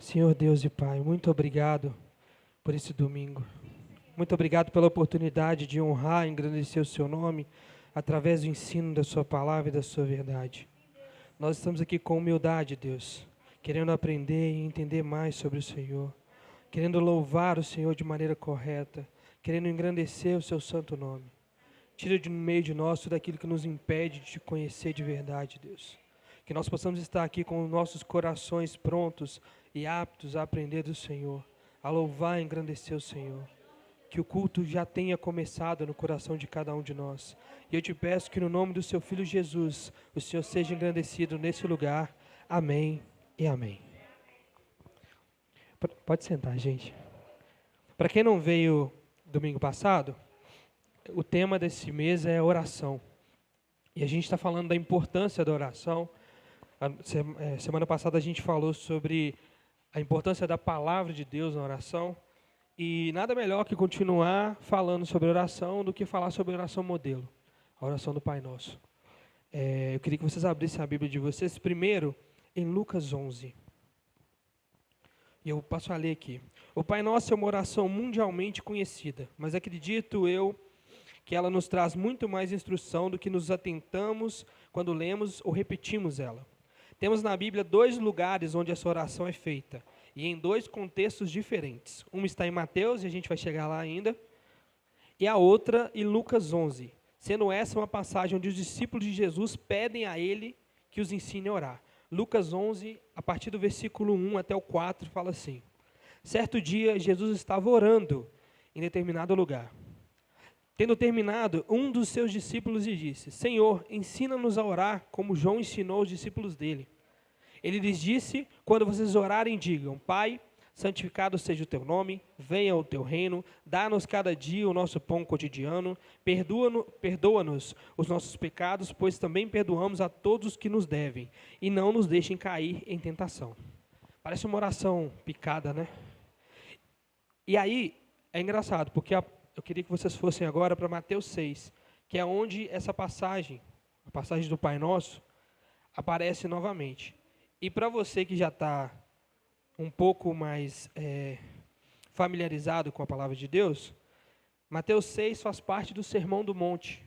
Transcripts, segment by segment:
Senhor Deus e Pai, muito obrigado por esse domingo. Muito obrigado pela oportunidade de honrar e engrandecer o Seu nome através do ensino da Sua palavra e da Sua verdade. Nós estamos aqui com humildade, Deus, querendo aprender e entender mais sobre o Senhor, querendo louvar o Senhor de maneira correta, querendo engrandecer o Seu santo nome. Tira de no meio de nós tudo aquilo que nos impede de te conhecer de verdade, Deus. Que nós possamos estar aqui com os nossos corações prontos e aptos a aprender do Senhor, a louvar e engrandecer o Senhor. Que o culto já tenha começado no coração de cada um de nós. E eu te peço que no nome do seu Filho Jesus, o Senhor seja engrandecido nesse lugar. Amém e amém. Pode sentar, gente. Para quem não veio domingo passado, o tema desse mês é oração. E a gente está falando da importância da oração. Semana passada a gente falou sobre a importância da palavra de Deus na oração. E nada melhor que continuar falando sobre oração do que falar sobre oração modelo, a oração do Pai Nosso. Eu queria que vocês abrissem a Bíblia de vocês primeiro em Lucas 11. E eu passo a ler aqui. O Pai Nosso é uma oração mundialmente conhecida, mas acredito eu que ela nos traz muito mais instrução do que nos atentamos quando lemos ou repetimos ela. Temos na Bíblia 2 lugares onde essa oração é feita, e em 2 contextos diferentes. Uma está em Mateus, e a gente vai chegar lá ainda, e a outra em Lucas 11, sendo essa uma passagem onde os discípulos de Jesus pedem a ele que os ensine a orar. Lucas 11, a partir do versículo 1 até o 4, fala assim: Certo dia, Jesus estava orando em determinado lugar. Tendo terminado, um dos seus discípulos lhe disse: Senhor, ensina-nos a orar, como João ensinou os discípulos dele. Ele lhes disse: Quando vocês orarem, digam: Pai, santificado seja o teu nome, venha o teu reino, dá-nos cada dia o nosso pão cotidiano, perdoa-nos os nossos pecados, pois também perdoamos a todos os que nos devem, e não nos deixem cair em tentação. Parece uma oração picada, né? E aí, é engraçado, porque eu queria que vocês fossem agora para Mateus 6, que é onde essa passagem, a passagem do Pai Nosso, aparece novamente. E para você que já está um pouco mais familiarizado com a palavra de Deus, Mateus 6 faz parte do Sermão do Monte.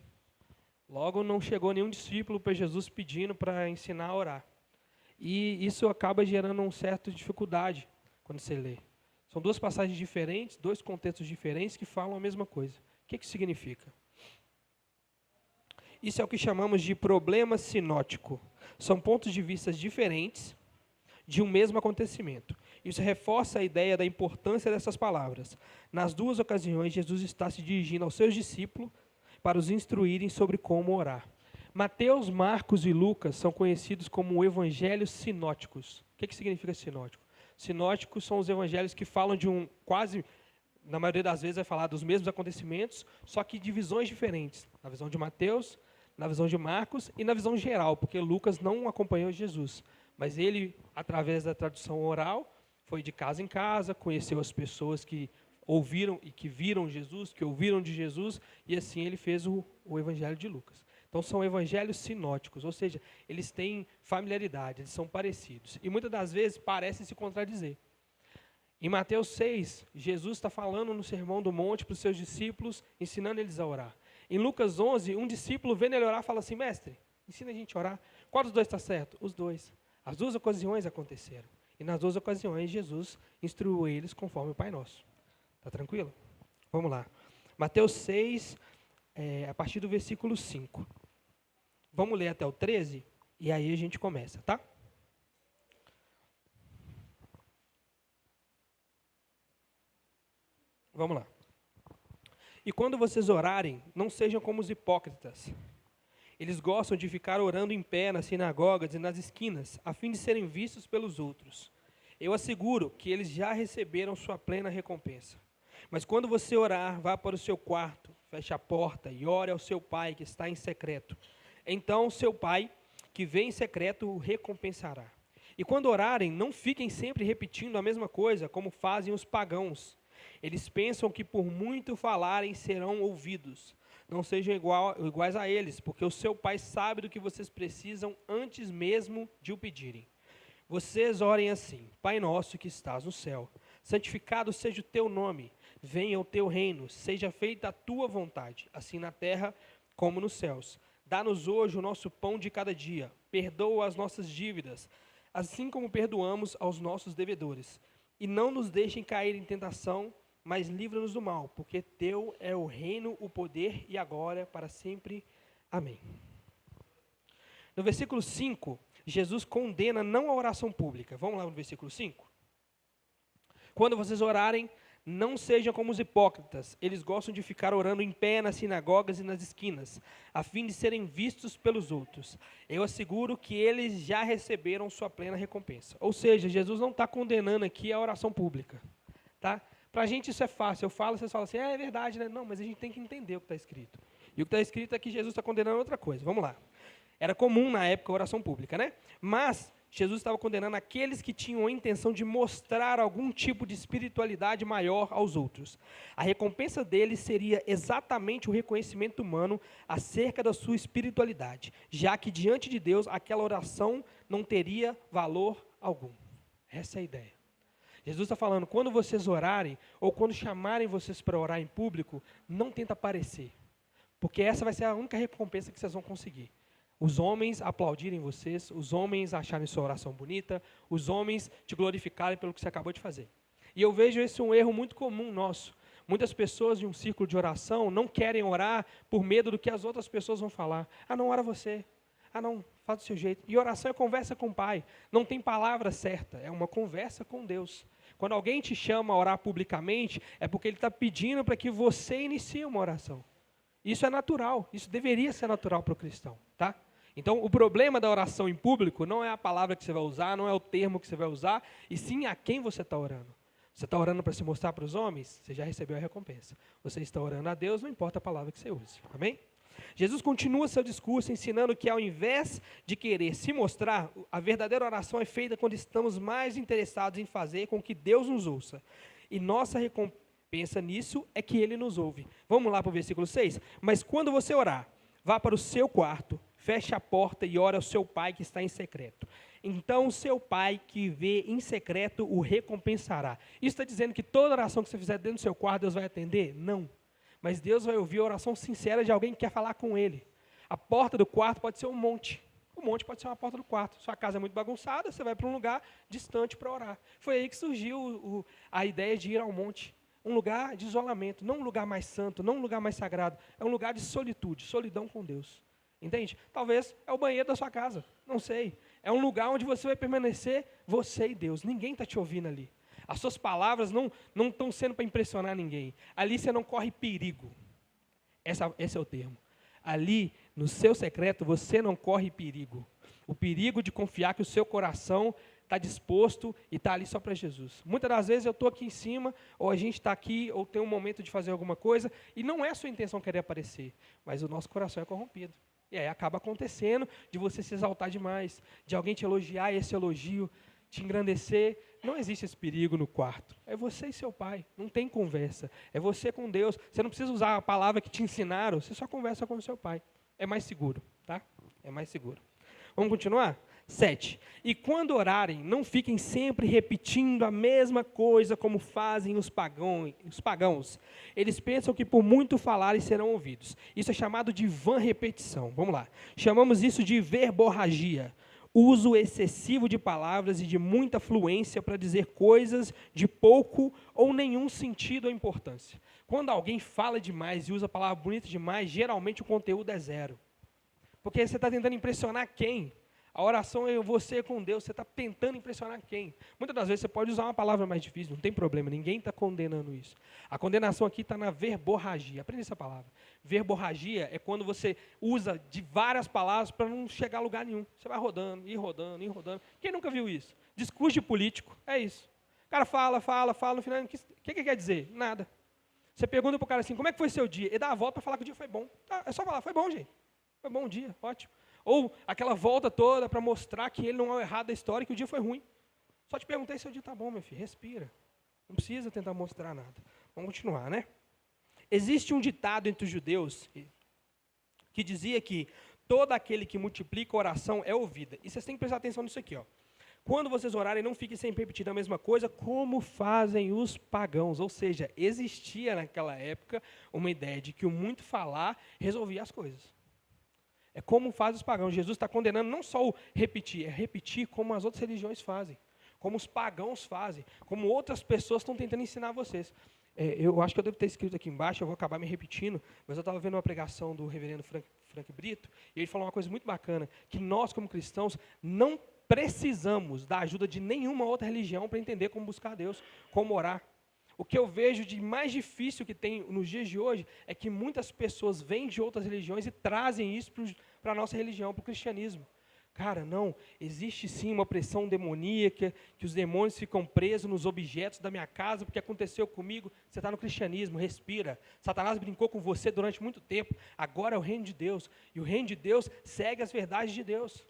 Logo, não chegou nenhum discípulo para Jesus pedindo para ensinar a orar. E isso acaba gerando uma certa dificuldade quando você lê. São 2 passagens diferentes, 2 contextos diferentes que falam a mesma coisa. O que significa? Isso é o que chamamos de problema sinótico. São pontos de vista diferentes de um mesmo acontecimento. Isso reforça a ideia da importância dessas palavras. Nas 2 ocasiões, Jesus está se dirigindo aos seus discípulos para os instruírem sobre como orar. Mateus, Marcos e Lucas são conhecidos como evangelhos sinóticos. O que significa sinótico? Sinóticos são os evangelhos que falam de na maioria das vezes vai falar dos mesmos acontecimentos, só que de visões diferentes. Na visão de Mateus, na visão de Marcos e na visão geral, porque Lucas não acompanhou Jesus. Mas ele, através da tradução oral, foi de casa em casa, conheceu as pessoas que ouviram e que viram Jesus, que ouviram de Jesus, e assim ele fez o evangelho de Lucas. Então são evangelhos sinóticos, ou seja, eles têm familiaridade, eles são parecidos. E muitas das vezes parecem se contradizer. Em Mateus 6, Jesus está falando no Sermão do Monte para os seus discípulos, ensinando eles a orar. Em Lucas 11, um discípulo vendo ele orar fala assim: Mestre, ensina a gente a orar. Qual dos 2 está certo? Os 2. As 2 ocasiões aconteceram. E nas 2 ocasiões, Jesus instruiu eles conforme o Pai Nosso. Está tranquilo? Vamos lá. Mateus 6, a partir do versículo 5. Vamos ler até o 13 e aí a gente começa, tá? Vamos lá. E quando vocês orarem, não sejam como os hipócritas. Eles gostam de ficar orando em pé nas sinagogas e nas esquinas, a fim de serem vistos pelos outros. Eu asseguro que eles já receberam sua plena recompensa. Mas quando você orar, vá para o seu quarto, feche a porta e ore ao seu pai que está em secreto. Então seu pai, que vem em secreto, o recompensará. E quando orarem, não fiquem sempre repetindo a mesma coisa, como fazem os pagãos. Eles pensam que por muito falarem serão ouvidos. Não sejam iguais a eles, porque o seu pai sabe do que vocês precisam antes mesmo de o pedirem. Vocês orem assim: Pai nosso que estás no céu, santificado seja o teu nome, venha o teu reino, seja feita a tua vontade, assim na terra como nos céus. Dá-nos hoje o nosso pão de cada dia, perdoa as nossas dívidas, assim como perdoamos aos nossos devedores. E não nos deixem cair em tentação, mas livra-nos do mal, porque teu é o reino, o poder e a glória para sempre. Amém. No versículo 5, Jesus condena não a oração pública. Vamos lá no versículo 5? Quando vocês orarem, não sejam como os hipócritas. Eles gostam de ficar orando em pé nas sinagogas e nas esquinas, a fim de serem vistos pelos outros. Eu asseguro que eles já receberam sua plena recompensa. Ou seja, Jesus não está condenando aqui a oração pública. Tá? Para a gente isso é fácil. Eu falo, vocês falam assim, é verdade, né? Não, mas a gente tem que entender o que está escrito. E o que está escrito é que Jesus está condenando outra coisa. Vamos lá. Era comum na época a oração pública, né? Mas Jesus estava condenando aqueles que tinham a intenção de mostrar algum tipo de espiritualidade maior aos outros. A recompensa deles seria exatamente o reconhecimento humano acerca da sua espiritualidade, já que diante de Deus aquela oração não teria valor algum. Essa é a ideia. Jesus está falando, quando vocês orarem, ou quando chamarem vocês para orar em público, não tenta aparecer, porque essa vai ser a única recompensa que vocês vão conseguir. Os homens aplaudirem vocês, os homens acharem sua oração bonita, os homens te glorificarem pelo que você acabou de fazer. E eu vejo esse um erro muito comum nosso. Muitas pessoas de um círculo de oração não querem orar por medo do que as outras pessoas vão falar. Ah, não, ora você. Ah, não, faz do seu jeito. E oração é conversa com o Pai. Não tem palavra certa, é uma conversa com Deus. Quando alguém te chama a orar publicamente, é porque ele está pedindo para que você inicie uma oração. Isso é natural, isso deveria ser natural para o cristão, tá? Então, o problema da oração em público não é a palavra que você vai usar, não é o termo que você vai usar, e sim a quem você está orando. Você está orando para se mostrar para os homens? Você já recebeu a recompensa. Você está orando a Deus, não importa a palavra que você use, amém? Jesus continua seu discurso ensinando que ao invés de querer se mostrar, a verdadeira oração é feita quando estamos mais interessados em fazer com que Deus nos ouça. E nossa recompensa nisso é que Ele nos ouve. Vamos lá para o versículo 6? Mas quando você orar, vá para o seu quarto, feche a porta e ore ao seu pai que está em secreto. Então o seu pai que vê em secreto o recompensará. Isso está dizendo que toda oração que você fizer dentro do seu quarto, Deus vai atender? Não. Mas Deus vai ouvir a oração sincera de alguém que quer falar com Ele. A porta do quarto pode ser um monte. O monte pode ser uma porta do quarto. Sua casa é muito bagunçada, você vai para um lugar distante para orar. Foi aí que surgiu a ideia de ir ao monte. Um lugar de isolamento, não um lugar mais santo, não um lugar mais sagrado. É um lugar de solitude, solidão com Deus. Entende? Talvez é o banheiro da sua casa, não sei. É um lugar onde você vai permanecer, você e Deus. Ninguém está te ouvindo ali. As suas palavras não estão sendo para impressionar ninguém. Ali você não corre perigo. Esse é o termo. Ali, no seu secreto, você não corre perigo. O perigo de confiar que o seu coração está disposto e está ali só para Jesus. Muitas das vezes eu estou aqui em cima, ou a gente está aqui, ou tem um momento de fazer alguma coisa, e não é a sua intenção querer aparecer, mas o nosso coração é corrompido. E aí acaba acontecendo de você se exaltar demais, de alguém te elogiar e esse elogio te engrandecer. Não existe esse perigo no quarto. É você e seu pai, não tem conversa. É você com Deus. Você não precisa usar a palavra que te ensinaram, você só conversa com o seu pai. É mais seguro, tá? É mais seguro. Vamos continuar? 7. E quando orarem, não fiquem sempre repetindo a mesma coisa como fazem os pagãos. Eles pensam que por muito falarem serão ouvidos. Isso é chamado de vã repetição. Vamos lá. Chamamos isso de verborragia. Uso excessivo de palavras e de muita fluência para dizer coisas de pouco ou nenhum sentido ou importância. Quando alguém fala demais e usa a palavra bonita demais, geralmente o conteúdo é zero. Porque você está tentando impressionar quem? A oração é você com Deus, você está tentando impressionar quem? Muitas das vezes você pode usar uma palavra mais difícil, não tem problema, ninguém está condenando isso. A condenação aqui está na verborragia, aprende essa palavra. Verborragia é quando você usa de várias palavras para não chegar a lugar nenhum. Você vai rodando, e rodando, e rodando. Quem nunca viu isso? Discurso de político, é isso. O cara fala, no final, o que quer dizer? Nada. Você pergunta para o cara assim, como é que foi seu dia? Ele dá a volta para falar que o dia foi bom. Tá, é só falar, foi bom, gente. Foi bom o dia, ótimo. Ou aquela volta toda para mostrar que ele não é o errado da história, que o dia foi ruim. Só te perguntei se o dia está bom, meu filho, respira. Não precisa tentar mostrar nada. Vamos continuar, né? Existe um ditado entre os judeus que dizia que todo aquele que multiplica oração é ouvida. E vocês têm que prestar atenção nisso aqui, ó. Quando vocês orarem, não fiquem sempre repetindo a mesma coisa, como fazem os pagãos. Ou seja, existia naquela época uma ideia de que o muito falar resolvia as coisas. É como fazem os pagãos. Jesus está condenando não só o repetir, é repetir como as outras religiões fazem, como os pagãos fazem, como outras pessoas estão tentando ensinar vocês. Eu acho que eu devo ter escrito aqui embaixo, eu vou acabar me repetindo, mas eu estava vendo uma pregação do reverendo Frank Brito, e ele falou uma coisa muito bacana, que nós, como cristãos, não precisamos da ajuda de nenhuma outra religião para entender como buscar a Deus, como orar. O que eu vejo de mais difícil que tem nos dias de hoje é que muitas pessoas vêm de outras religiões e trazem isso para a nossa religião, para o cristianismo. Cara, não, existe sim uma pressão demoníaca, que os demônios ficam presos nos objetos da minha casa, porque aconteceu comigo. Você está no cristianismo, respira. Satanás brincou com você durante muito tempo, agora é o reino de Deus, e o reino de Deus segue as verdades de Deus.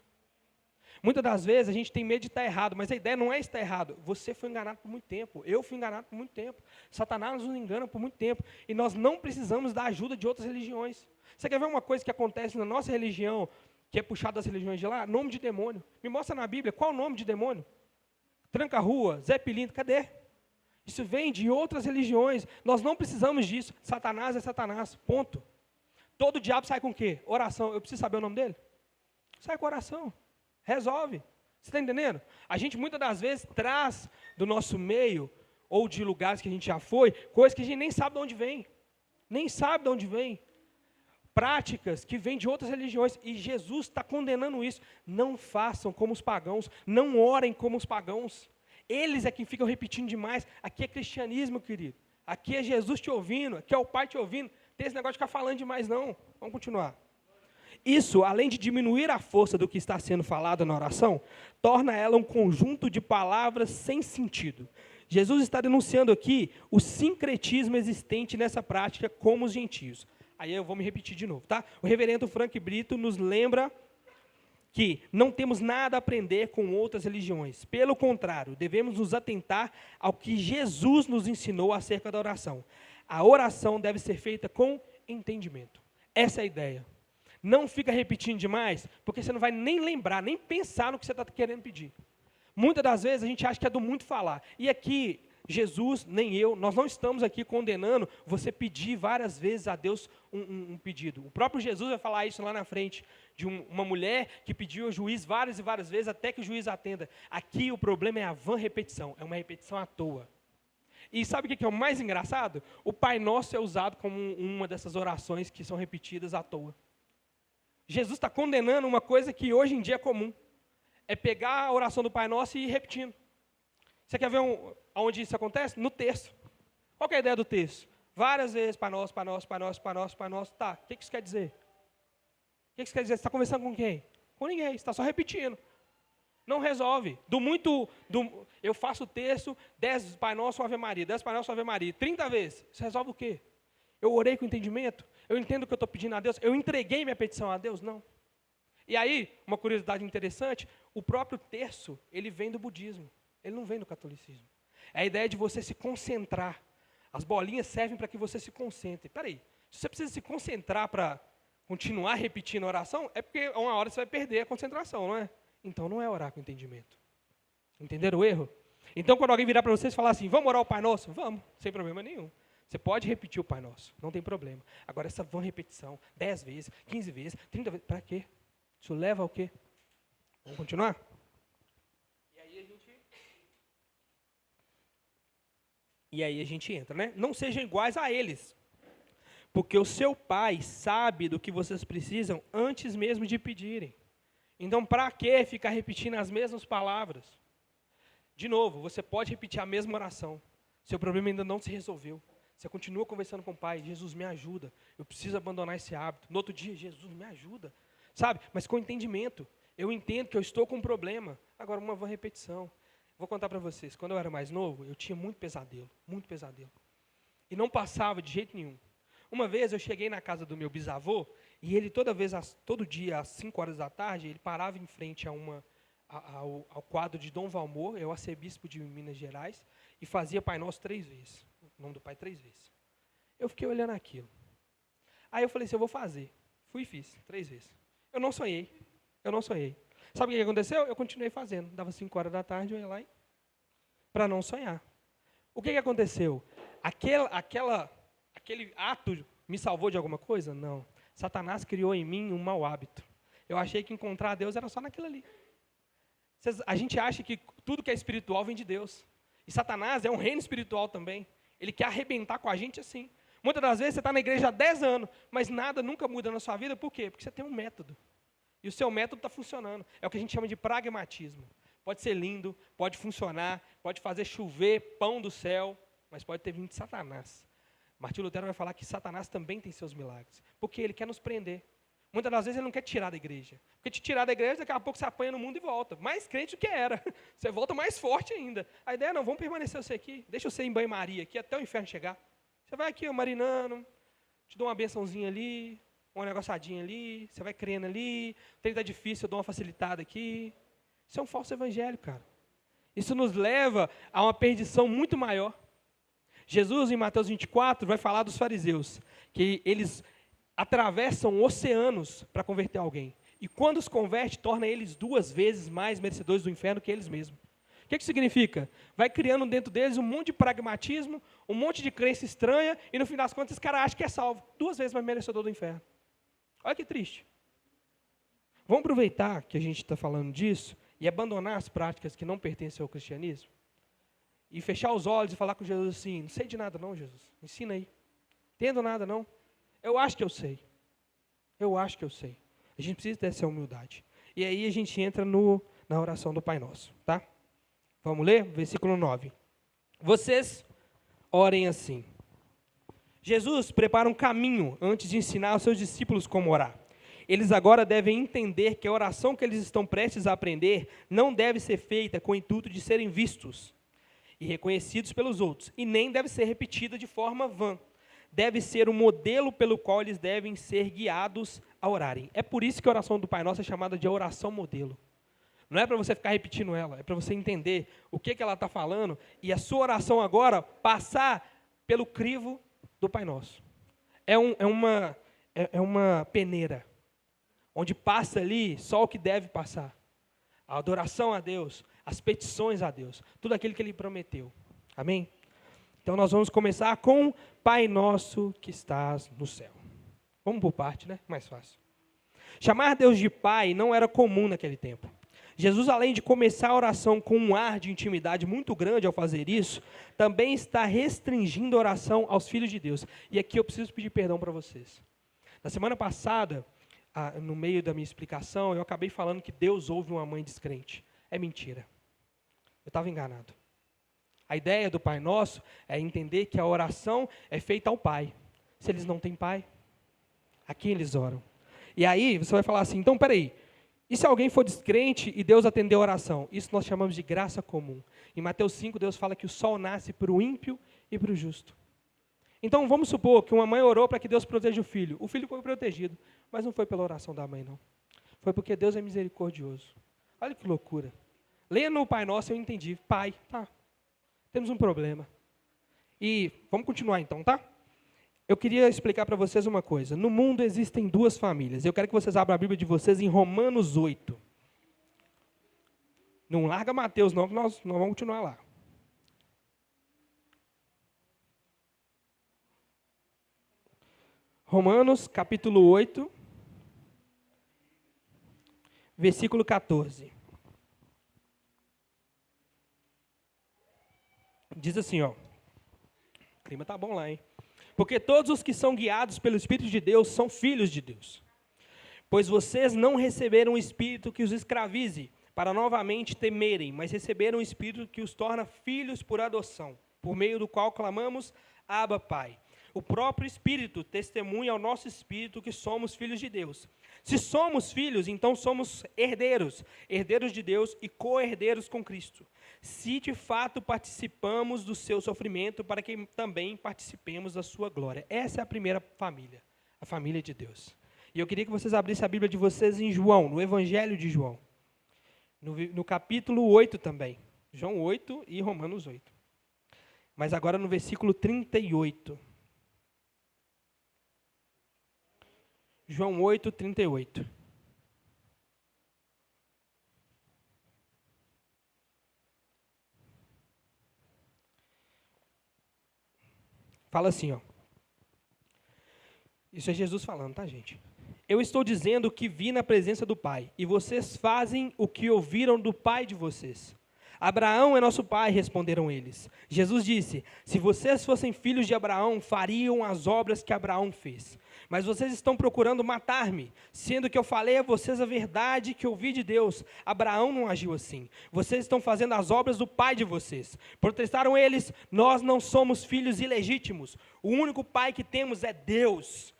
Muitas das vezes a gente tem medo de estar errado, mas a ideia não é estar errado. Você foi enganado por muito tempo, eu fui enganado por muito tempo, Satanás nos engana por muito tempo, e nós não precisamos da ajuda de outras religiões. Você quer ver uma coisa que acontece na nossa religião, que é puxado das religiões de lá? Nome de demônio. Me mostra na Bíblia qual o nome de demônio. Tranca-rua, Zé Pilinto, cadê? Isso vem de outras religiões. Nós não precisamos disso. Satanás é Satanás, ponto. Todo diabo sai com o quê? Oração. Eu preciso saber o nome dele? Sai com oração. Resolve. Você está entendendo? A gente muitas das vezes traz do nosso meio, ou de lugares que a gente já foi, coisas que a gente nem sabe de onde vem. Nem sabe de onde vem. Práticas que vêm de outras religiões, e Jesus está condenando isso. Não façam como os pagãos, não orem como os pagãos. Eles é que ficam repetindo demais. Aqui é cristianismo, querido. Aqui é Jesus te ouvindo, aqui é o Pai te ouvindo. Tem esse negócio de ficar falando demais, não. Vamos continuar. Isso, além de diminuir a força do que está sendo falado na oração, torna ela um conjunto de palavras sem sentido. Jesus está denunciando aqui o sincretismo existente nessa prática como os gentios. Aí eu vou me repetir de novo, tá? O reverendo Frank Brito nos lembra que não temos nada a aprender com outras religiões. Pelo contrário, devemos nos atentar ao que Jesus nos ensinou acerca da oração. A oração deve ser feita com entendimento. Essa é a ideia. Não fica repetindo demais, porque você não vai nem lembrar, nem pensar no que você está querendo pedir. Muitas das vezes a gente acha que é do muito falar. E aqui, Jesus, nem eu, nós não estamos aqui condenando você pedir várias vezes a Deus um pedido. O próprio Jesus vai falar isso lá na frente, de uma mulher que pediu ao juiz várias e várias vezes até que o juiz atenda. Aqui o problema é a vã repetição, é uma repetição à toa. E sabe o que é o mais engraçado? O Pai Nosso é usado como uma dessas orações que são repetidas à toa. Jesus está condenando uma coisa que hoje em dia é comum. É pegar a oração do Pai Nosso e ir repetindo. Você quer ver onde isso acontece? No texto. Qual que é a ideia do texto? Várias vezes, Pai Nosso, Pai Nosso, Pai Nosso, Pai Nosso, Pai Nosso. Tá, o que isso quer dizer? O que isso quer dizer? Você está conversando com quem? Com ninguém, você está só repetindo. Não resolve. Eu faço o texto, 10 Pai Nosso, Ave Maria, 10 Pai Nosso, Ave Maria, 30 vezes. Isso resolve o quê? Eu orei com entendimento? Eu entendo o que eu estou pedindo a Deus? Eu entreguei minha petição a Deus? Não. E aí, uma curiosidade interessante, o próprio terço, ele vem do budismo. Ele não vem do catolicismo. É a ideia de você se concentrar. As bolinhas servem para que você se concentre. Peraí, se você precisa se concentrar para continuar repetindo a oração, é porque uma hora você vai perder a concentração, não é? Então não é orar com entendimento. Entenderam o erro? Então quando alguém virar para vocês e falar assim, vamos orar o Pai Nosso? Vamos, sem problema nenhum. Você pode repetir o Pai Nosso, não tem problema. Agora essa vã repetição, 10 vezes, 15 vezes, 30 vezes, para quê? Isso leva ao quê? Vamos continuar? E aí a gente entra, né? Não sejam iguais a eles, porque o seu Pai sabe do que vocês precisam antes mesmo de pedirem. Então, para que ficar repetindo as mesmas palavras? De novo, você pode repetir a mesma oração. Seu problema ainda não se resolveu. Você continua conversando com o Pai, Jesus, me ajuda. Eu preciso abandonar esse hábito. No outro dia, Jesus, me ajuda. Sabe? Mas com entendimento. Eu entendo que eu estou com um problema. Agora, uma vã repetição. Vou contar para vocês. Quando eu era mais novo, eu tinha muito pesadelo. Muito pesadelo. E não passava de jeito nenhum. Uma vez eu cheguei na casa do meu bisavô, e ele todo dia, às 5 horas da tarde, ele parava em frente ao quadro de Dom Valmor, eu arcebispo de Minas Gerais, e fazia Pai Nosso 3 vezes. O nome do Pai 3 vezes. Eu fiquei olhando aquilo. Aí eu falei assim, eu vou fazer. Fui e fiz, 3 vezes. Eu não sonhei. Sabe o que aconteceu? Eu continuei fazendo. Dava 5 horas da tarde, eu ia lá para não sonhar. O que aconteceu? Aquele ato me salvou de alguma coisa? Não. Satanás criou em mim um mau hábito. Eu achei que encontrar Deus era só naquilo ali. A gente acha que tudo que é espiritual vem de Deus. E Satanás é um reino espiritual também. Ele quer arrebentar com a gente assim. Muitas das vezes você está na igreja há 10 anos, mas nada nunca muda na sua vida. Por quê? Porque você tem um método. E o seu método está funcionando. É o que a gente chama de pragmatismo. Pode ser lindo, pode funcionar, pode fazer chover pão do céu, mas pode ter vindo de Satanás. Martinho Lutero vai falar que Satanás também tem seus milagres. Porque ele quer nos prender. Muitas das vezes ele não quer tirar da igreja. Porque te tirar da igreja, daqui a pouco você apanha no mundo e volta. Mais crente do que era. Você volta mais forte ainda. A ideia é, não, vamos permanecer você aqui. Deixa você em banho-maria aqui até o inferno chegar. Você vai aqui, ó, marinando, te dou uma bençãozinha ali, uma negociadinha ali, você vai crendo ali, o trem está difícil, eu dou uma facilitada aqui. Isso é um falso evangelho, cara. Isso nos leva a uma perdição muito maior. Jesus, em Mateus 24, vai falar dos fariseus, que eles atravessam oceanos para converter alguém. E quando os converte, torna eles 2 vezes mais merecedores do inferno que eles mesmos. O que significa? Vai criando dentro deles um monte de pragmatismo, um monte de crença estranha, e no fim das contas esse cara acha que é salvo. 2 vezes mais merecedor do inferno. Olha que triste. Vamos aproveitar que a gente está falando disso e abandonar as práticas que não pertencem ao cristianismo? E fechar os olhos e falar com Jesus assim, não sei de nada não, Jesus. Ensina aí. Entendo nada não. Eu acho que eu sei. Eu acho que eu sei. A gente precisa ter essa humildade. E aí a gente entra na oração do Pai Nosso, tá? Vamos ler? Versículo 9. Vocês orem assim. Jesus prepara um caminho antes de ensinar aos seus discípulos como orar. Eles agora devem entender que a oração que eles estão prestes a aprender não deve ser feita com o intuito de serem vistos e reconhecidos pelos outros, e nem deve ser repetida de forma vã. Deve ser o modelo pelo qual eles devem ser guiados a orarem. É por isso que a oração do Pai Nosso é chamada de oração modelo. Não é para você ficar repetindo ela, é para você entender o que ela está falando e a sua oração agora passar pelo crivo do Pai Nosso. É uma peneira, onde passa ali só o que deve passar. A adoração a Deus, as petições a Deus, tudo aquilo que Ele prometeu. Amém? Então nós vamos começar com Pai Nosso que estás no céu. Vamos por parte, né? Mais fácil. Chamar Deus de Pai não era comum naquele tempo. Jesus, além de começar a oração com um ar de intimidade muito grande ao fazer isso, também está restringindo a oração aos filhos de Deus. E aqui eu preciso pedir perdão para vocês. Na semana passada, no meio da minha explicação, eu acabei falando que Deus ouve uma mãe descrente. É mentira. Eu estava enganado. A ideia do Pai Nosso é entender que a oração é feita ao Pai. Se eles não têm Pai, a quem eles oram? E aí você vai falar assim, então peraí, e se alguém for descrente e Deus atender a oração? Isso nós chamamos de graça comum. Em Mateus 5, Deus fala que o sol nasce para o ímpio e para o justo. Então vamos supor que uma mãe orou para que Deus proteja o filho. O filho foi protegido, mas não foi pela oração da mãe, não. Foi porque Deus é misericordioso. Olha que loucura. Leia no Pai Nosso, eu entendi. Pai, tá. Temos um problema. E vamos continuar então, tá? Eu queria explicar para vocês uma coisa. No mundo existem 2 famílias. Eu quero que vocês abram a Bíblia de vocês em Romanos 8. Não larga Mateus não, que nós vamos continuar lá. Romanos, capítulo 8, versículo 14. Diz assim, ó. O clima tá bom lá, hein? Porque todos os que são guiados pelo Espírito de Deus são filhos de Deus. Pois vocês não receberam um espírito que os escravize, para novamente temerem, mas receberam um espírito que os torna filhos por adoção, por meio do qual clamamos, Abba, Pai. O próprio Espírito testemunha ao nosso espírito que somos filhos de Deus. Se somos filhos, então somos herdeiros, herdeiros de Deus e co-herdeiros com Cristo. Se de fato participamos do seu sofrimento, para que também participemos da sua glória. Essa é a primeira família, a família de Deus. E eu queria que vocês abrissem a Bíblia de vocês em João, no Evangelho de João. No capítulo 8 também. João 8 e Romanos 8. Mas agora no versículo 38. João 8, 38. Fala assim, ó. Isso é Jesus falando, tá, gente? Eu estou dizendo o que vi na presença do Pai, e vocês fazem o que ouviram do pai de vocês. Abraão é nosso pai, responderam eles. Jesus disse: se vocês fossem filhos de Abraão, fariam as obras que Abraão fez. Mas vocês estão procurando matar-me, sendo que eu falei a vocês a verdade que ouvi de Deus. Abraão não agiu assim. Vocês estão fazendo as obras do pai de vocês. Protestaram eles: nós não somos filhos ilegítimos. O único pai que temos é Deus.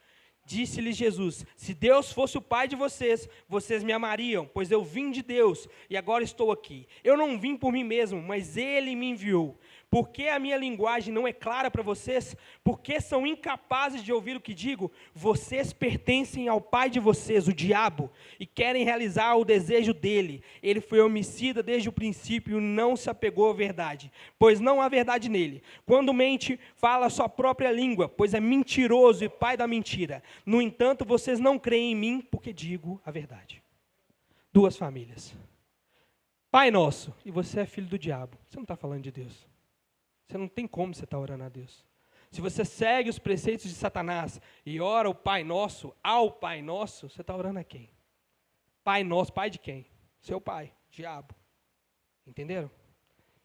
Disse-lhes Jesus: se Deus fosse o pai de vocês, vocês me amariam, pois eu vim de Deus e agora estou aqui. Eu não vim por mim mesmo, mas Ele me enviou. Por que a minha linguagem não é clara para vocês? Porque são incapazes de ouvir o que digo? Vocês pertencem ao pai de vocês, o diabo, e querem realizar o desejo dele. Ele foi homicida desde o princípio e não se apegou à verdade, pois não há verdade nele. Quando mente, fala a sua própria língua, pois é mentiroso e pai da mentira. No entanto, vocês não creem em mim, porque digo a verdade. Duas famílias. Pai nosso, e você é filho do diabo. Você não está falando de Deus. Você não tem como você estar orando a Deus. Se você segue os preceitos de Satanás e ora o Pai Nosso, ao Pai Nosso, você está orando a quem? Pai Nosso, pai de quem? Seu pai, diabo. Entenderam?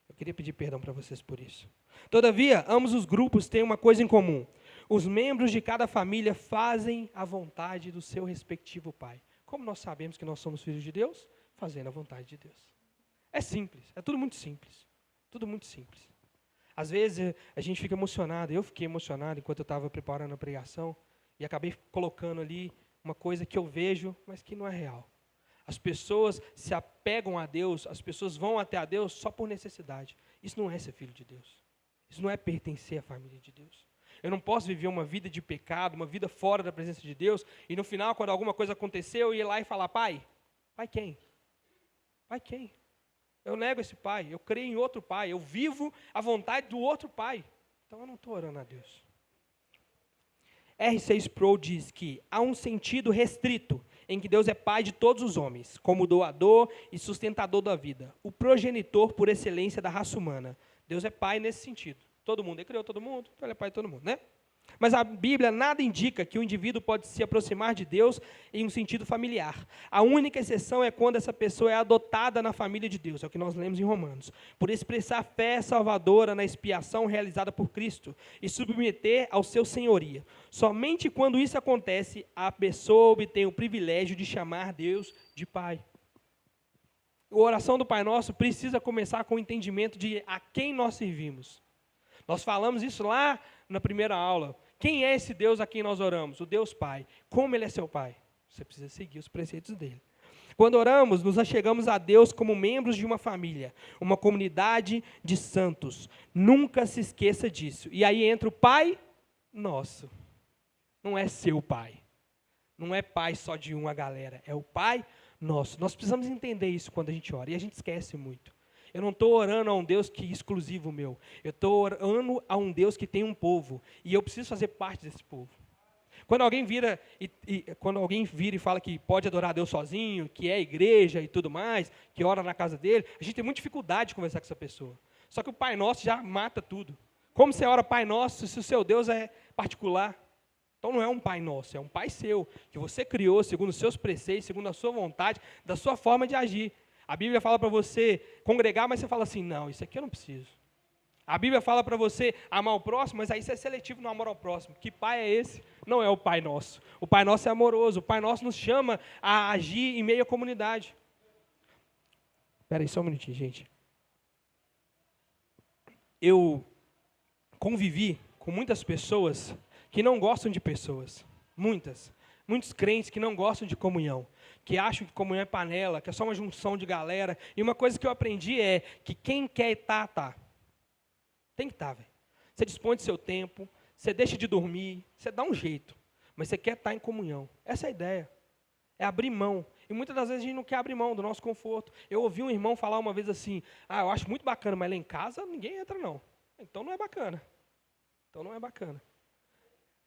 Eu queria pedir perdão para vocês por isso. Todavia, ambos os grupos têm uma coisa em comum. Os membros de cada família fazem a vontade do seu respectivo pai. Como nós sabemos que nós somos filhos de Deus? Fazendo a vontade de Deus. É simples, é tudo muito simples. Tudo muito simples. Às vezes a gente fica emocionado, eu fiquei emocionado enquanto eu estava preparando a pregação e acabei colocando ali uma coisa que eu vejo, mas que não é real. As pessoas se apegam a Deus, as pessoas vão até a Deus só por necessidade. Isso não é ser filho de Deus. Isso não é pertencer à família de Deus. Eu não posso viver uma vida de pecado, uma vida fora da presença de Deus, e no final, quando alguma coisa aconteceu, eu ir lá e falar: pai? Pai quem? Pai quem? Eu nego esse pai, eu creio em outro pai, eu vivo a vontade do outro pai. Então eu não estou orando a Deus. R.C. Sproul diz que há um sentido restrito em que Deus é pai de todos os homens, como doador e sustentador da vida, o progenitor por excelência da raça humana. Deus é pai nesse sentido. Todo mundo, ele criou todo mundo, então ele é pai de todo mundo, né? Mas a Bíblia nada indica que o indivíduo pode se aproximar de Deus em um sentido familiar. A única exceção é quando essa pessoa é adotada na família de Deus, é o que nós lemos em Romanos, por expressar fé salvadora na expiação realizada por Cristo e submeter ao seu senhorio. Somente quando isso acontece, a pessoa obtém o privilégio de chamar Deus de Pai. A oração do Pai Nosso precisa começar com o entendimento de a quem nós servimos. Nós falamos isso lá na primeira aula. Quem é esse Deus a quem nós oramos? O Deus Pai. Como Ele é seu Pai? Você precisa seguir os preceitos dEle. Quando oramos, nos achegamos a Deus como membros de uma família, uma comunidade de santos. Nunca se esqueça disso. E aí entra o Pai Nosso. Não é seu Pai. Não é Pai só de uma galera. É o Pai Nosso. Nós precisamos entender isso quando a gente ora. E a gente esquece muito. Eu não estou orando a um Deus que é exclusivo meu. Eu estou orando a um Deus que tem um povo. E eu preciso fazer parte desse povo. Quando alguém vira e fala que pode adorar a Deus sozinho, que é igreja e tudo mais, que ora na casa dele, a gente tem muita dificuldade de conversar com essa pessoa. Só que o Pai Nosso já mata tudo. Como você ora Pai Nosso se o seu Deus é particular? Então não é um Pai Nosso, é um Pai seu, que você criou segundo os seus preceitos, segundo a sua vontade, da sua forma de agir. A Bíblia fala para você congregar, mas você fala assim: não, isso aqui eu não preciso. A Bíblia fala para você amar o próximo, mas aí você é seletivo no amor ao próximo. Que pai é esse? Não é o Pai Nosso. O Pai Nosso é amoroso. O Pai Nosso nos chama a agir em meio à comunidade. Espera aí só um minutinho, gente. Eu convivi com muitas pessoas que não gostam de pessoas. Muitos crentes que não gostam de comunhão, que acham que comunhão é panela, que é só uma junção de galera. E uma coisa que eu aprendi é que quem quer estar, tá. Tem que estar, velho. Você dispõe do seu tempo, você deixa de dormir, você dá um jeito. Mas você quer estar em comunhão. Essa é a ideia. É abrir mão. E muitas das vezes a gente não quer abrir mão do nosso conforto. Eu ouvi um irmão falar uma vez assim: eu acho muito bacana, mas lá em casa ninguém entra não. Então não é bacana.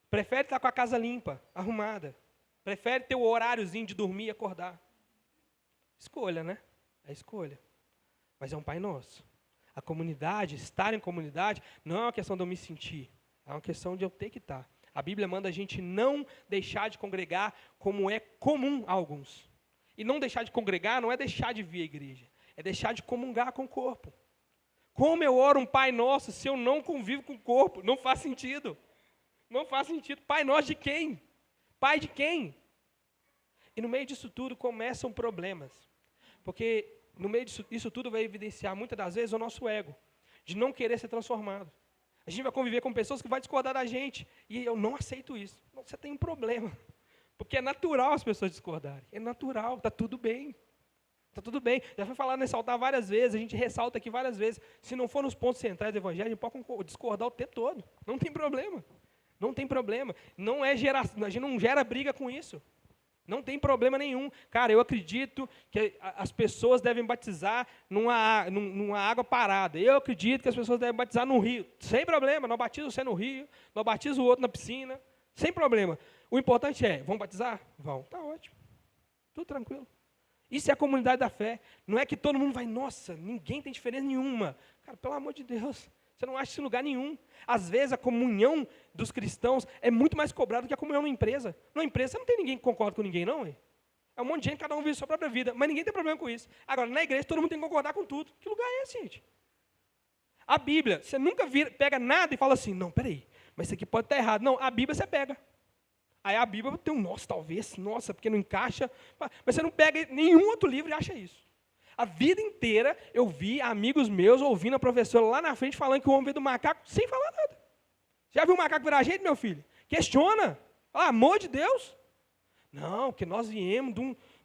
Prefere estar com a casa limpa, arrumada. Prefere ter o horáriozinho de dormir e acordar. Escolha, né? É escolha. Mas é um Pai Nosso. A comunidade, estar em comunidade, não é uma questão de eu me sentir. É uma questão de eu ter que estar. A Bíblia manda a gente não deixar de congregar como é comum a alguns. E não deixar de congregar não é deixar de vir à igreja. É deixar de comungar com o corpo. Como eu oro um Pai Nosso se eu não convivo com o corpo? Não faz sentido. Não faz sentido. Pai Nosso de quem? Pai de quem? E no meio disso tudo começam problemas. Porque no meio disso tudo vai evidenciar muitas das vezes o nosso ego. De não querer ser transformado. A gente vai conviver com pessoas que vão discordar da gente. E eu não aceito isso. Você tem um problema. Porque é natural as pessoas discordarem. É natural, está tudo bem. Está tudo bem. Já foi falado nesse altar várias vezes, a gente ressalta aqui várias vezes. Se não for nos pontos centrais do evangelho, a gente pode discordar o tempo todo. Não tem problema. Não tem problema. A gente não gera briga com isso. Não tem problema nenhum. Cara, eu acredito que as pessoas devem batizar numa água parada. Eu acredito que as pessoas devem batizar num rio. Sem problema. Nós batizamos você no rio, nós batizamos o outro na piscina. Sem problema. O importante é, vão batizar? Vão. Tá ótimo. Tudo tranquilo. Isso é a comunidade da fé. Não é que todo mundo vai, nossa, ninguém tem diferença nenhuma. Cara, pelo amor de Deus, você não acha isso em lugar nenhum. Às vezes a comunhão dos cristãos é muito mais cobrada do que a comunhão numa empresa. Numa empresa não tem ninguém que concorda com ninguém, não. Hein? É um monte de gente, cada um vive a sua própria vida, mas ninguém tem problema com isso. Agora, na igreja, todo mundo tem que concordar com tudo. Que lugar é esse, gente? A Bíblia, você nunca pega nada e fala assim, não, peraí, mas isso aqui pode estar errado. Não, a Bíblia você pega. Aí a Bíblia tem nossa, talvez, nossa, porque não encaixa. Mas você não pega nenhum outro livro e acha isso. A vida inteira eu vi amigos meus ouvindo a professora lá na frente falando que o homem veio do macaco sem falar nada. Já viu o macaco virar gente, meu filho? Questiona. Pelo amor de Deus. Não, porque nós viemos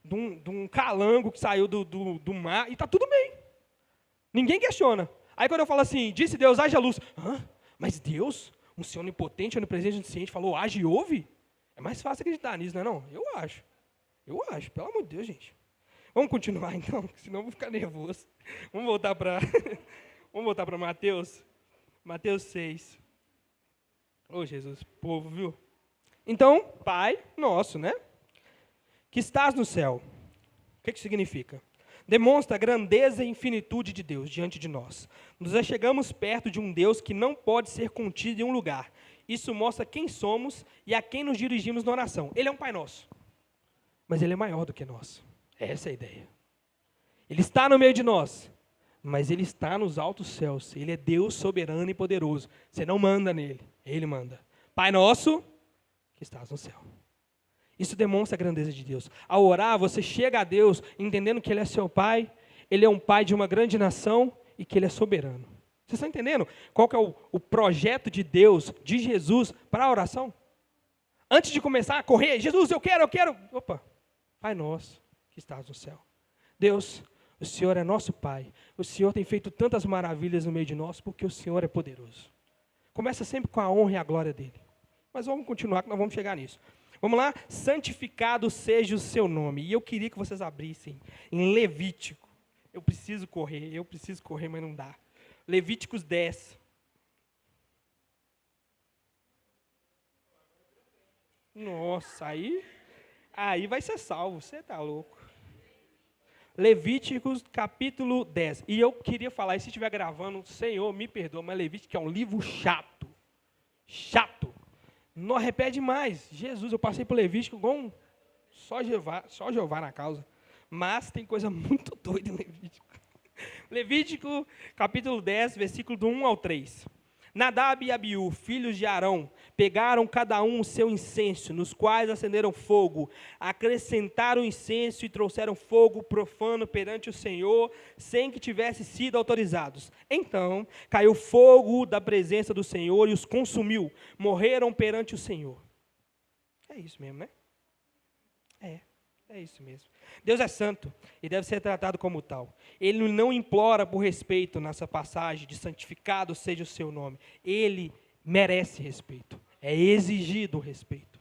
de um calango que saiu do mar e está tudo bem. Ninguém questiona. Aí quando eu falo assim, disse Deus, haja luz. Hã? Mas Deus, um Senhor onipotente, onipresente, onisciente, falou, age e ouve? É mais fácil acreditar nisso, não é não? Eu acho. Pelo amor de Deus, gente. Vamos continuar então, senão eu vou ficar nervoso. Vamos voltar para Mateus. Mateus 6. Ô Jesus, povo, viu? Então, Pai nosso, né? Que estás no céu. O que significa? Demonstra a grandeza e infinitude de Deus diante de nós. Nos achegamos perto de um Deus que não pode ser contido em um lugar. Isso mostra quem somos e a quem nos dirigimos na oração. Ele é um Pai nosso, mas Ele é maior do que nós. Essa é a ideia. Ele está no meio de nós, mas Ele está nos altos céus. Ele é Deus soberano e poderoso. Você não manda nele, Ele manda. Pai nosso, que estás no céu. Isso demonstra a grandeza de Deus. Ao orar, você chega a Deus entendendo que Ele é seu Pai, Ele é um Pai de uma grande nação e que Ele é soberano. Vocês estão entendendo qual que é o projeto de Deus, de Jesus, para a oração? Antes de começar a correr, Jesus, eu quero. Opa, Pai nosso, que estás no céu. Deus, o Senhor é nosso Pai. O Senhor tem feito tantas maravilhas no meio de nós, porque o Senhor é poderoso. Começa sempre com a honra e a glória dEle. Mas vamos continuar, que nós vamos chegar nisso. Vamos lá? Santificado seja o seu nome. E eu queria que vocês abrissem em Levítico. Eu preciso correr, mas não dá. Levíticos 10. Nossa, aí vai ser salvo, você está louco. Levíticos capítulo 10. E eu queria falar, e se estiver gravando, Senhor, me perdoa, mas Levítico é um livro chato. Chato. Não repete mais. Jesus, eu passei por Levítico com só Jeová na causa. Mas tem coisa muito doida em Levítico. Levítico, capítulo 10, versículo do 1 ao 3. Nadab e Abiú, filhos de Arão, pegaram cada um o seu incenso, nos quais acenderam fogo, acrescentaram incenso e trouxeram fogo profano perante o Senhor, sem que tivessem sido autorizados. Então caiu fogo da presença do Senhor e os consumiu, morreram perante o Senhor. É isso mesmo, né? É isso mesmo. Deus é santo e deve ser tratado como tal. Ele não implora por respeito nessa passagem de santificado seja o seu nome. Ele merece respeito. É exigido o respeito.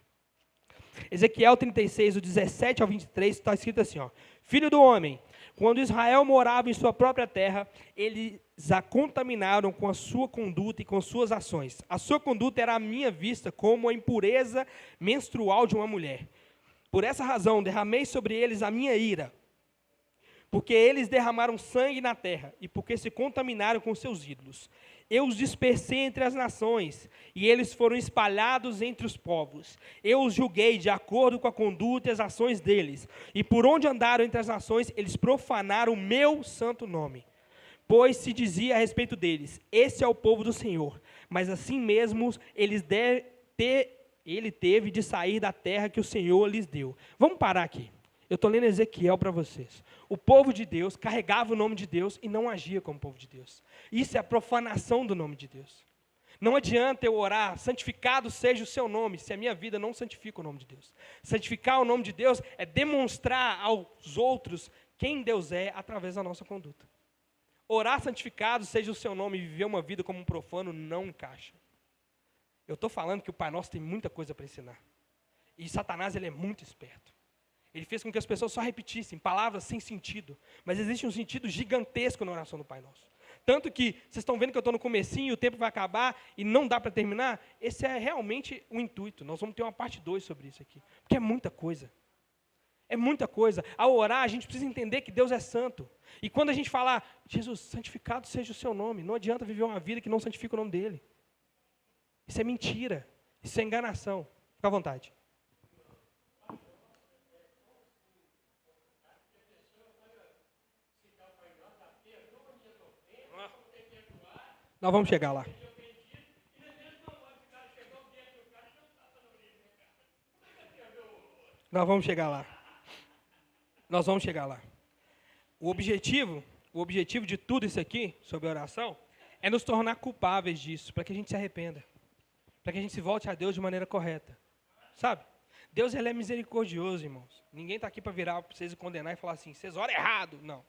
Ezequiel 36, do 17 ao 23, está escrito assim, ó. Filho do homem, quando Israel morava em sua própria terra, eles a contaminaram com a sua conduta e com suas ações. A sua conduta era à minha vista como a impureza menstrual de uma mulher. Por essa razão, derramei sobre eles a minha ira. porque eles derramaram sangue na terra e porque se contaminaram com seus ídolos. Eu os dispersei entre as nações, e eles foram espalhados entre os povos. Eu os julguei de acordo com a conduta e as ações deles, e por onde andaram entre as nações, eles profanaram o meu santo nome. Pois se dizia a respeito deles, esse é o povo do Senhor, mas assim mesmo ele teve de sair da terra que o Senhor lhes deu. Vamos parar aqui. Eu estou lendo Ezequiel para vocês. O povo de Deus carregava o nome de Deus e não agia como povo de Deus. Isso é a profanação do nome de Deus. Não adianta eu orar, santificado seja o seu nome, se a minha vida não santifica o nome de Deus. Santificar o nome de Deus é demonstrar aos outros quem Deus é através da nossa conduta. Orar santificado seja o seu nome e viver uma vida como um profano não encaixa. Eu estou falando que o Pai Nosso tem muita coisa para ensinar. E Satanás ele é muito esperto. Ele fez com que as pessoas só repetissem palavras sem sentido. Mas existe um sentido gigantesco na oração do Pai Nosso. Tanto que vocês estão vendo que eu estou no comecinho, o tempo vai acabar e não dá para terminar. Esse é realmente o intuito. Nós vamos ter uma parte 2 sobre isso aqui. Porque é muita coisa. É muita coisa. Ao orar, a gente precisa entender que Deus é santo. E quando a gente falar, Jesus, santificado seja o seu nome, não adianta viver uma vida que não santifica o nome dele. Isso é mentira. Isso é enganação. Fica à vontade. Nós vamos chegar lá. Nós vamos chegar lá. Nós vamos chegar lá. O objetivo de tudo isso aqui, sobre a oração, é nos tornar culpáveis disso, para que a gente se arrependa. Para que a gente se volte a Deus de maneira correta. Sabe? Deus ele é misericordioso, irmãos. Ninguém está aqui para virar para vocês e condenar e falar assim, vocês oram errado. Não.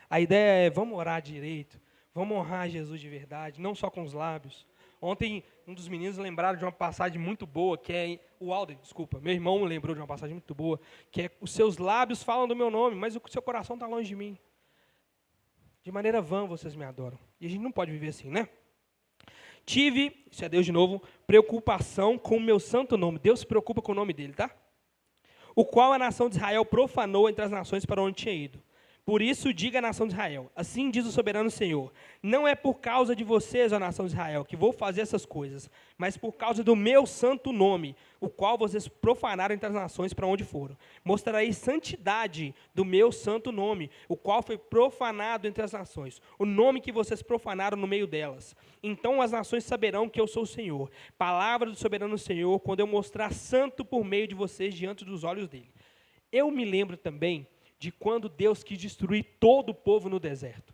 A ideia é, vamos orar direito. Vamos honrar Jesus de verdade, não só com os lábios. Ontem, um dos meninos lembraram de uma passagem muito boa, que é... O Alden, desculpa, meu irmão lembrou de uma passagem muito boa, que é, os seus lábios falam do meu nome, mas o seu coração está longe de mim. De maneira vã vocês me adoram. E a gente não pode viver assim, né? Tive, isso é Deus de novo, preocupação com o meu santo nome. Deus se preocupa com o nome dele, tá? O qual a nação de Israel profanou entre as nações para onde tinha ido. Por isso, diga à nação de Israel, assim diz o soberano Senhor, não é por causa de vocês, ó nação de Israel, que vou fazer essas coisas, mas por causa do meu santo nome, o qual vocês profanaram entre as nações para onde foram. Mostrarei santidade do meu santo nome, o qual foi profanado entre as nações, o nome que vocês profanaram no meio delas. Então as nações saberão que eu sou o Senhor. Palavra do soberano Senhor, quando eu mostrar santo por meio de vocês diante dos olhos dele. Eu me lembro também de quando Deus quis destruir todo o povo no deserto.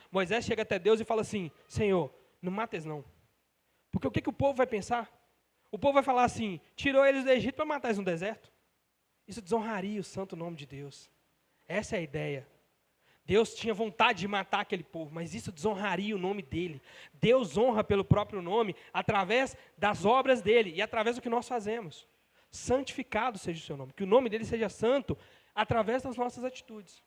Moisés chega até Deus e fala assim, Senhor, não mates não. Porque o que o povo vai pensar? O povo vai falar assim, tirou eles do Egito para matar eles no deserto. Isso desonraria o santo nome de Deus. Essa é a ideia. Deus tinha vontade de matar aquele povo, mas isso desonraria o nome dele. Deus honra pelo próprio nome através das obras dele e através do que nós fazemos. Santificado seja o seu nome, que o nome dele seja santo através das nossas atitudes.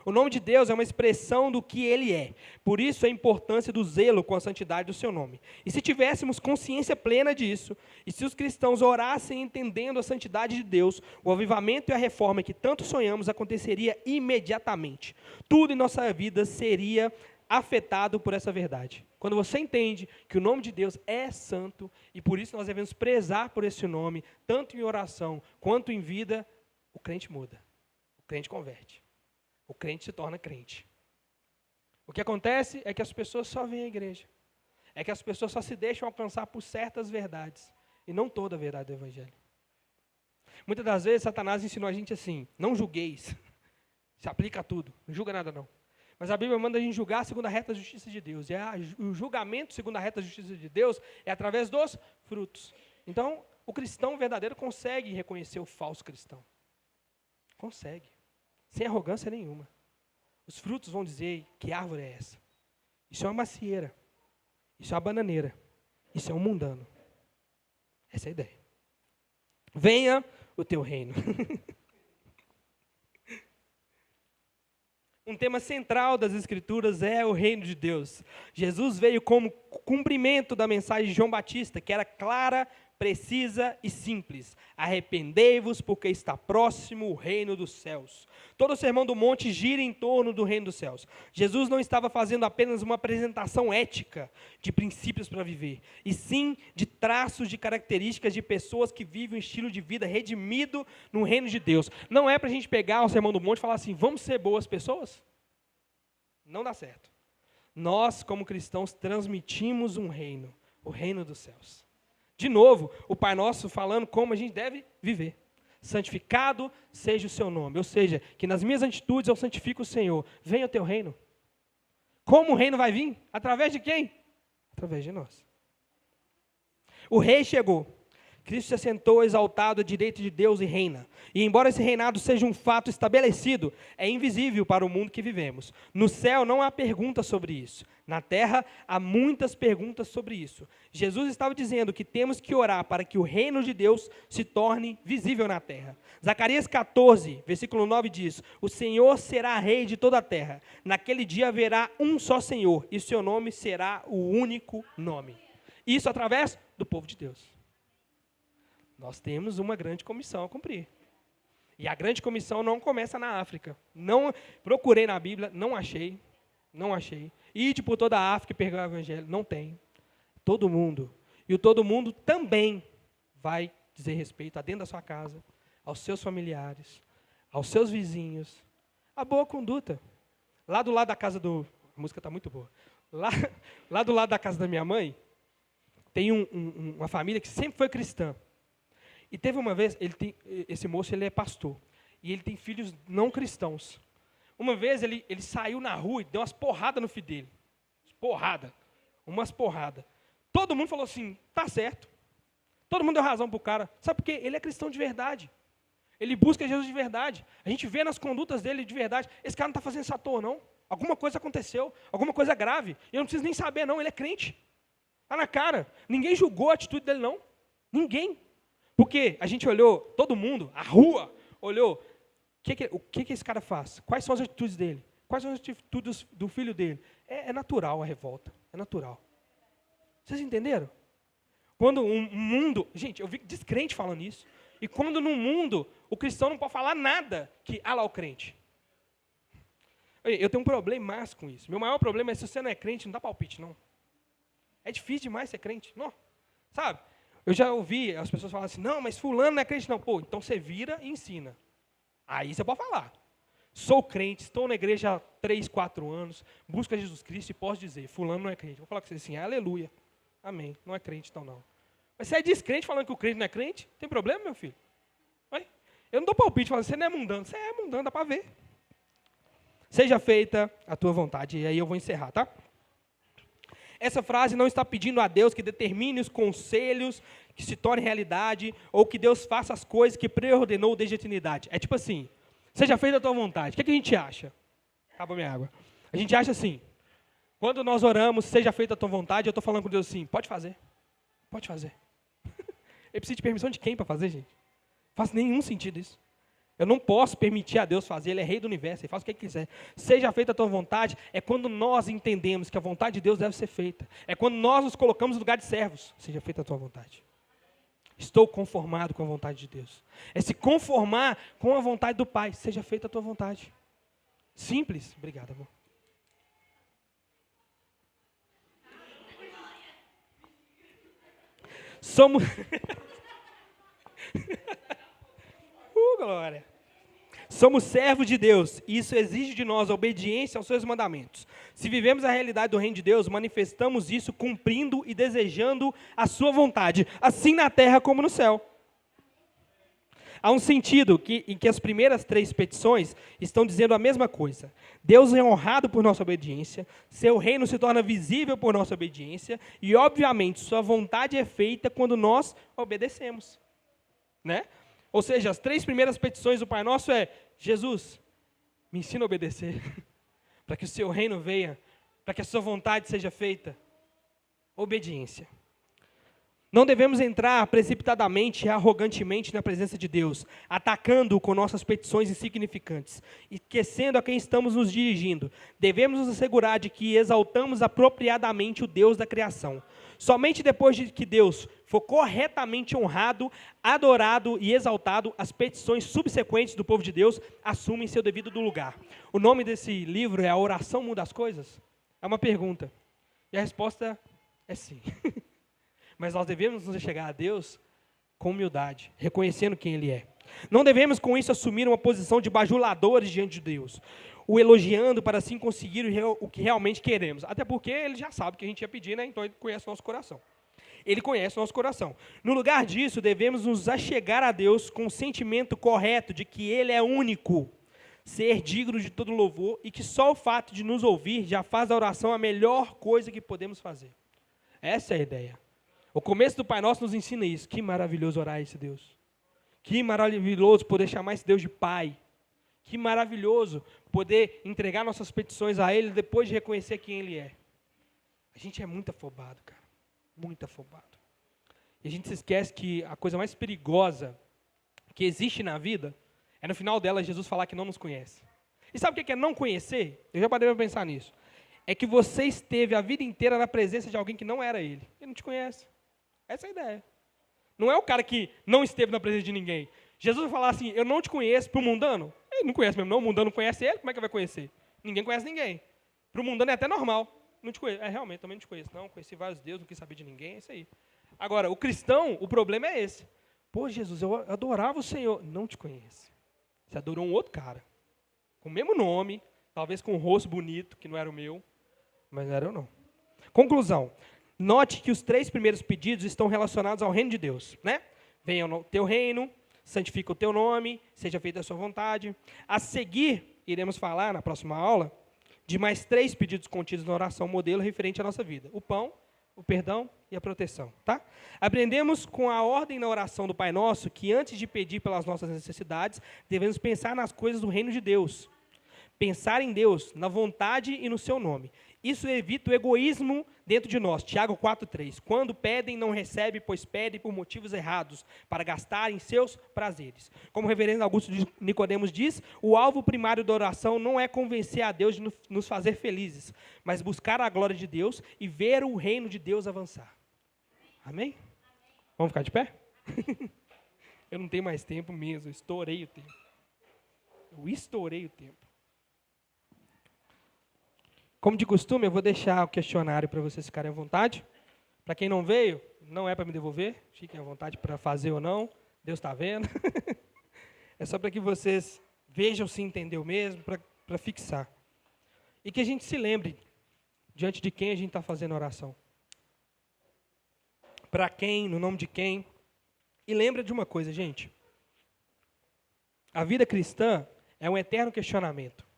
O nome de Deus é uma expressão do que ele é, por isso a importância do zelo com a santidade do seu nome. E se tivéssemos consciência plena disso, e se os cristãos orassem entendendo a santidade de Deus, o avivamento e a reforma que tanto sonhamos aconteceria imediatamente. Tudo em nossa vida seria afetado por essa verdade. Quando você entende que o nome de Deus é santo, e por isso nós devemos prezar por esse nome, tanto em oração quanto em vida, o crente muda. O crente converte. O crente se torna crente. O que acontece é que as pessoas só vêm à igreja. É que as pessoas só se deixam alcançar por certas verdades, e não toda a verdade do Evangelho. Muitas das vezes, Satanás ensinou a gente assim, não julgueis. Se aplica a tudo, não julga nada não. Mas a Bíblia manda a gente julgar segundo a reta justiça de Deus. E o julgamento segundo a reta justiça de Deus é através dos frutos. Então, o cristão verdadeiro consegue reconhecer o falso cristão. Consegue. Sem arrogância nenhuma. Os frutos vão dizer que árvore é essa. Isso é uma macieira. Isso é uma bananeira. Isso é um mundano. Essa é a ideia. Venha o teu reino. Um tema central das Escrituras é o reino de Deus. Jesus veio como cumprimento da mensagem de João Batista, que era clara, precisa e simples. Arrependei-vos, porque está próximo o reino dos céus. Todo o Sermão do Monte gira em torno do reino dos céus. Jesus não estava fazendo apenas uma apresentação ética de princípios para viver, e sim de traços, de características de pessoas que vivem um estilo de vida redimido no reino de Deus. Não é para a gente pegar o Sermão do Monte e falar assim, vamos ser boas pessoas? Não dá certo. Nós, como cristãos, transmitimos um reino, o reino dos céus. De novo, o Pai Nosso falando como a gente deve viver. Santificado seja o seu nome. Ou seja, que nas minhas atitudes eu santifico o Senhor. Venha o teu reino. Como o reino vai vir? Através de quem? Através de nós. O rei chegou. Cristo se assentou exaltado à direita de Deus e reina. E embora esse reinado seja um fato estabelecido, é invisível para o mundo que vivemos. No céu não há perguntas sobre isso. Na terra há muitas perguntas sobre isso. Jesus estava dizendo que temos que orar para que o reino de Deus se torne visível na terra. Zacarias 14, versículo 9 diz, o Senhor será rei de toda a terra. Naquele dia haverá um só Senhor, e seu nome será o único nome. Isso através do povo de Deus. Nós temos uma grande comissão a cumprir. E a grande comissão não começa na África. Não procurei na Bíblia, não achei. Ide por toda a África e pregar o evangelho. Não tem. Todo mundo. E o todo mundo também vai dizer respeito a dentro da sua casa, aos seus familiares, aos seus vizinhos. A boa conduta. Lá do lado da casa do... A música está muito boa. Lá do lado da casa da minha mãe, tem uma família que sempre foi cristã. E teve uma vez, esse moço ele é pastor, e ele tem filhos não cristãos. Uma vez ele saiu na rua e deu umas porradas no filho dele. Umas porradas. Todo mundo falou assim, tá certo. Todo mundo deu razão para o cara. Sabe por quê? Ele é cristão de verdade. Ele busca Jesus de verdade. A gente vê nas condutas dele de verdade. Esse cara não está fazendo isso à toa, não. Alguma coisa aconteceu, alguma coisa grave. E eu não preciso nem saber, não. Ele é crente. Está na cara. Ninguém julgou a atitude dele, não. Ninguém. Porque a gente olhou, todo mundo, a rua, olhou, o que esse cara faz? Quais são as atitudes dele? Quais são as atitudes do filho dele? É natural a revolta, é natural. Vocês entenderam? Quando um mundo, gente, eu vi descrente falando isso, e quando no mundo o cristão não pode falar nada que, lá o crente. Eu tenho um problema com isso. Meu maior problema é se você não é crente, não dá palpite, não. É difícil demais ser crente, não. Sabe? Eu já ouvi as pessoas falarem assim, não, mas fulano não é crente não. Pô, então você vira e ensina. Aí você pode falar. Sou crente, estou na igreja há 3, 4 anos, busco a Jesus Cristo e posso dizer, fulano não é crente. Vou falar com você assim, aleluia, amém, não é crente então não. Mas você é descrente falando que o crente não é crente? Tem problema, meu filho? Eu não dou palpite falando, você não é mundano. Você é mundano, dá para ver. Seja feita a tua vontade. E aí eu vou encerrar, tá? Essa frase não está pedindo a Deus que determine os conselhos, que se torne realidade, ou que Deus faça as coisas que preordenou desde a eternidade. É tipo assim, seja feita a tua vontade. O que a gente acha? Acabou minha água. A gente acha assim, quando nós oramos, seja feita a tua vontade, eu estou falando com Deus assim, pode fazer. Pode fazer. Eu preciso de permissão de quem para fazer, gente? Não faz nenhum sentido isso. Eu não posso permitir a Deus fazer, Ele é rei do universo, Ele faz o que Ele quiser. Seja feita a tua vontade, é quando nós entendemos que a vontade de Deus deve ser feita. É quando nós nos colocamos no lugar de servos. Seja feita a tua vontade. Estou conformado com a vontade de Deus. É se conformar com a vontade do Pai. Seja feita a tua vontade. Simples. Obrigado, amor. Somos... glória. Somos servos de Deus, e isso exige de nós a obediência aos seus mandamentos. Se vivemos a realidade do reino de Deus, manifestamos isso cumprindo e desejando a sua vontade, assim na terra como no céu. Há um sentido em que as primeiras 3 petições estão dizendo a mesma coisa. Deus é honrado por nossa obediência, seu reino se torna visível por nossa obediência, e obviamente sua vontade é feita quando nós obedecemos. Né? Ou seja, as 3 primeiras petições do Pai Nosso é, Jesus, me ensina a obedecer, para que o seu reino venha, para que a sua vontade seja feita. Obediência. Não devemos entrar precipitadamente e arrogantemente na presença de Deus, atacando-o com nossas petições insignificantes, esquecendo a quem estamos nos dirigindo. Devemos nos assegurar de que exaltamos apropriadamente o Deus da criação. Somente depois de que Deus for corretamente honrado, adorado e exaltado, as petições subsequentes do povo de Deus assumem seu devido lugar. O nome desse livro é A Oração Muda as Coisas? É uma pergunta. E a resposta é sim. Mas nós devemos nos chegar a Deus com humildade, reconhecendo quem Ele é. Não devemos com isso assumir uma posição de bajuladores diante de Deus, o elogiando para assim conseguir o que realmente queremos. Até porque Ele já sabe o que a gente ia pedir, né? Então Ele conhece o nosso coração. Ele conhece o nosso coração. No lugar disso, devemos nos achegar a Deus com o sentimento correto de que Ele é único, ser digno de todo louvor e que só o fato de nos ouvir já faz da oração a melhor coisa que podemos fazer. Essa é a ideia. O começo do Pai Nosso nos ensina isso. Que maravilhoso orar a esse Deus. Que maravilhoso poder chamar esse Deus de Pai. Que maravilhoso poder entregar nossas petições a Ele depois de reconhecer quem Ele é. A gente é muito afobado, cara. Muito afobado. E a gente se esquece que a coisa mais perigosa que existe na vida é no final dela Jesus falar que não nos conhece. E sabe o que é não conhecer? Eu já parei para pensar nisso. É que você esteve a vida inteira na presença de alguém que não era Ele. Ele não te conhece. Essa é a ideia. Não é o cara que não esteve na presença de ninguém. Jesus vai falar assim, eu não te conheço, para o mundano. Ele não conhece mesmo, não. O mundano não conhece ele, como é que vai conhecer? Ninguém conhece ninguém. Para o mundano é até normal. Não te conheço. Realmente, também não te conheço. Não, conheci vários deuses, não quis saber de ninguém, é isso aí. Agora, o cristão, o problema é esse. Pô, Jesus, eu adorava o Senhor. Não te conheço. Você adorou um outro cara. Com o mesmo nome, talvez com um rosto bonito, que não era o meu, mas não era eu não. Conclusão. Note que os 3 primeiros pedidos estão relacionados ao reino de Deus, né? Venha o teu reino, santifica o teu nome, seja feita a sua vontade. A seguir, iremos falar na próxima aula, de mais 3 pedidos contidos na oração modelo referente à nossa vida. O pão, o perdão e a proteção, tá? Aprendemos com a ordem na oração do Pai Nosso que antes de pedir pelas nossas necessidades, devemos pensar nas coisas do reino de Deus. Pensar em Deus, na vontade e no seu nome. Isso evita o egoísmo dentro de nós. Tiago 4,3. Quando pedem, não recebem, pois pedem por motivos errados, para gastar em seus prazeres. Como o reverendo Augusto Nicodemos diz, o alvo primário da oração não é convencer a Deus de nos fazer felizes, mas buscar a glória de Deus e ver o reino de Deus avançar. Amém? Vamos ficar de pé? Eu não tenho mais tempo mesmo, eu estourei o tempo. Eu estourei o tempo. Como de costume, eu vou deixar o questionário para vocês ficarem à vontade. Para quem não veio, não é para me devolver. Fiquem à vontade para fazer ou não. Deus está vendo. É só para que vocês vejam se entendeu mesmo, para fixar. E que a gente se lembre diante de quem a gente está fazendo a oração. Para quem, no nome de quem. E lembra de uma coisa, gente. A vida cristã é um eterno questionamento.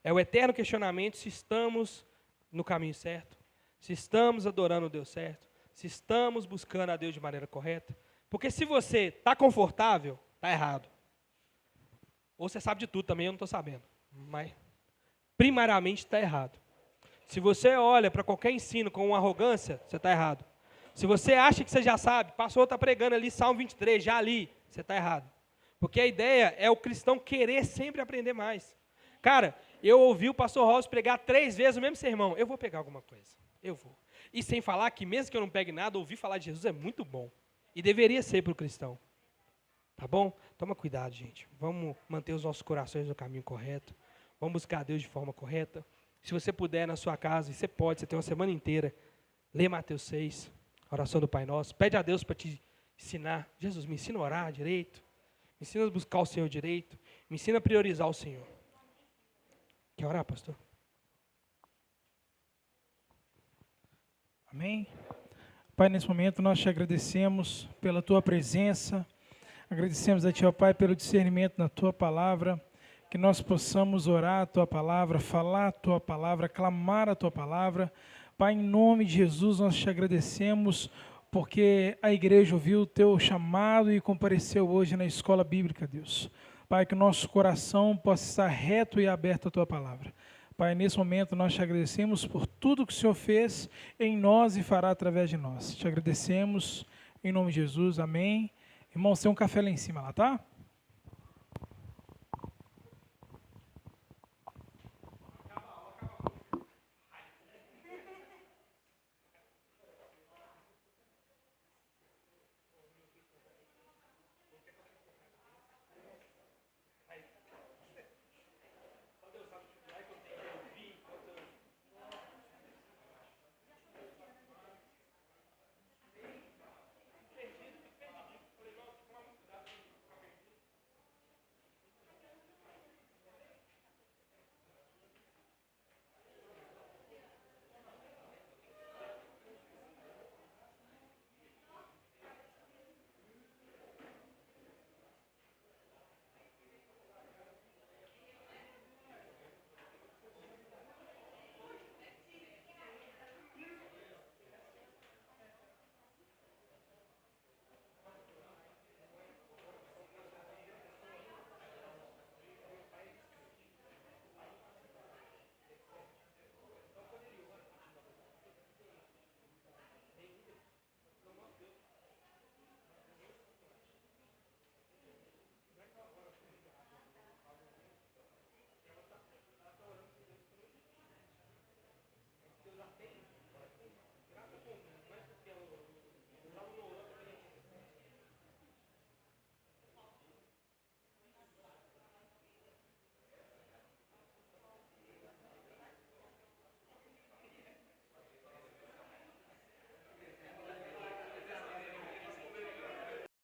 É o eterno questionamento se estamos no caminho certo, se estamos adorando o Deus certo, se estamos buscando a Deus de maneira correta. Porque se você está confortável, está errado. Ou você sabe de tudo também, eu não estou sabendo. Mas, primariamente, está errado. Se você olha para qualquer ensino com uma arrogância, você está errado. Se você acha que você já sabe, passou, está pregando ali, Salmo 23, já ali, você está errado. Porque a ideia é o cristão querer sempre aprender mais. Cara, eu ouvi o pastor Ross pregar 3 vezes o mesmo sermão. Eu vou pegar alguma coisa. Eu vou. E sem falar que mesmo que eu não pegue nada, ouvir falar de Jesus é muito bom. E deveria ser para o cristão. Tá bom? Toma cuidado, gente. Vamos manter os nossos corações no caminho correto. Vamos buscar a Deus de forma correta. Se você puder na sua casa, e você pode, você tem uma semana inteira, lê Mateus 6, a oração do Pai Nosso. Pede a Deus para te ensinar. Jesus, me ensina a orar direito. Me ensina a buscar o Senhor direito. Me ensina a priorizar o Senhor. Quer orar, pastor? Amém? Pai, nesse momento nós te agradecemos pela tua presença, agradecemos a ti, ó Pai, pelo discernimento na tua palavra, que nós possamos orar a tua palavra, falar a tua palavra, clamar a tua palavra. Pai, em nome de Jesus, nós te agradecemos porque a igreja ouviu o teu chamado e compareceu hoje na escola bíblica, Deus. Pai, que o nosso coração possa estar reto e aberto à tua palavra. Pai, nesse momento nós te agradecemos por tudo que o Senhor fez em nós e fará através de nós. Te agradecemos em nome de Jesus, amém. Irmãos, tem um café lá em cima, lá, tá?